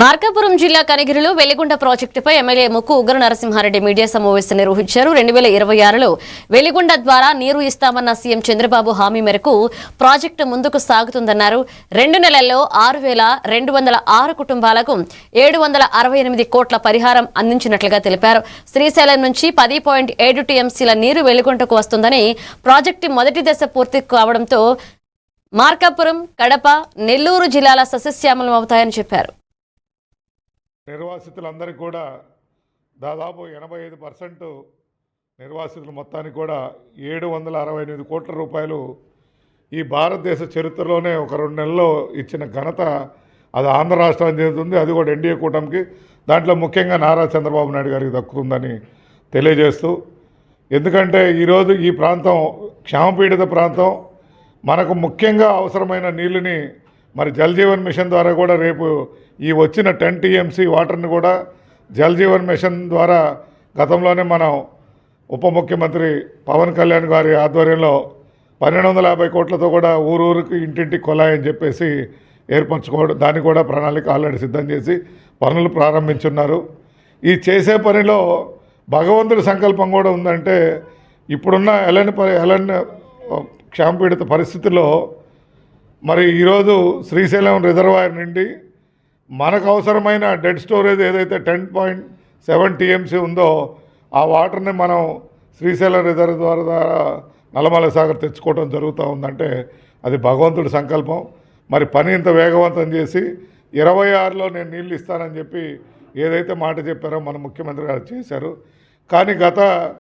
మార్కాపురం జిల్లా కనిగిరిలో వెలిగొండ ప్రాజెక్టుపై ఎమ్మెల్యే ముక్కు ఉగ్ర నరసింహారెడ్డి మీడియా సమావేశం నిర్వహించారు. 2026లో వెలిగొండ ద్వారా నీరు ఇస్తామన్న సీఎం చంద్రబాబు హామీ మేరకు ప్రాజెక్టు ముందుకు సాగుతుందన్నారు. 2 నెలల్లో 6,206 కుటుంబాలకు 768 కోట్ల పరిహారం అందించినట్లుగా తెలిపారు. శ్రీశైలం నుంచి 10.7 టీఎంసీల నీరు వెలిగొండకు వస్తుందని, ప్రాజెక్టు మొదటి దశ పూర్తి కావడంతో మార్కాపురం, కడప, నెల్లూరు జిల్లాల సస్యశ్యామలం అవుతాయని చెప్పారు. నిర్వాసితులందరికీ కూడా దాదాపు 85% నిర్వాసితులు మొత్తానికి కూడా 768 కోట్ల రూపాయలు ఈ భారతదేశ చరిత్రలోనే ఒక 2 నెలల్లో ఇచ్చిన ఘనత అది ఆంధ్ర రాష్ట్రానికి చెందుతుంది. అది కూడా ఎన్డీఏ కూటమికి, దాంట్లో ముఖ్యంగా నారా చంద్రబాబు నాయుడు గారికి దక్కుతుందని తెలియజేస్తూ, ఎందుకంటే ఈరోజు ఈ ప్రాంతం క్షామపీడిత ప్రాంతం, మనకు ముఖ్యంగా అవసరమైన నీళ్ళని మరి జల్ జీవన్ మిషన్ ద్వారా కూడా రేపు ఈ వచ్చిన 10 టీఎంసీ వాటర్ని కూడా జల్ జీవన్ మిషన్ ద్వారా గతంలోనే మనం ఉప ముఖ్యమంత్రి పవన్ కళ్యాణ్ గారి ఆధ్వర్యంలో 1250 కోట్లతో కూడా ఊరూరికి ఇంటింటికి కొలాయి అని చెప్పేసి ఏర్పరచుకోవడం, దాన్ని కూడా ప్రణాళిక ఆల్రెడీ సిద్ధం చేసి పనులు ప్రారంభించున్నారు. ఈ చేసే పనిలో భగవంతుడి సంకల్పం కూడా ఉందంటే, ఇప్పుడున్న ఎలాంటి క్షామపీడిత పరిస్థితుల్లో మరి ఈరోజు శ్రీశైలం రిజర్వాయర్ నుండి మనకు అవసరమైన డెడ్ స్టోరేజ్ ఏదైతే 10.7 టీఎంసీ ఉందో ఆ వాటర్ని మనం శ్రీశైలం రిజర్వాయర్ ద్వారా నల్లమల సాగర్ తెచ్చుకోవడం జరుగుతూ ఉందంటే అది భగవంతుడి సంకల్పం. మరి పని ఇంత వేగవంతం చేసి 26లో నేను నీళ్ళు ఇస్తానని చెప్పి ఏదైతే మాట చెప్పారో మన ముఖ్యమంత్రి గారు చేశారు. కానీ గత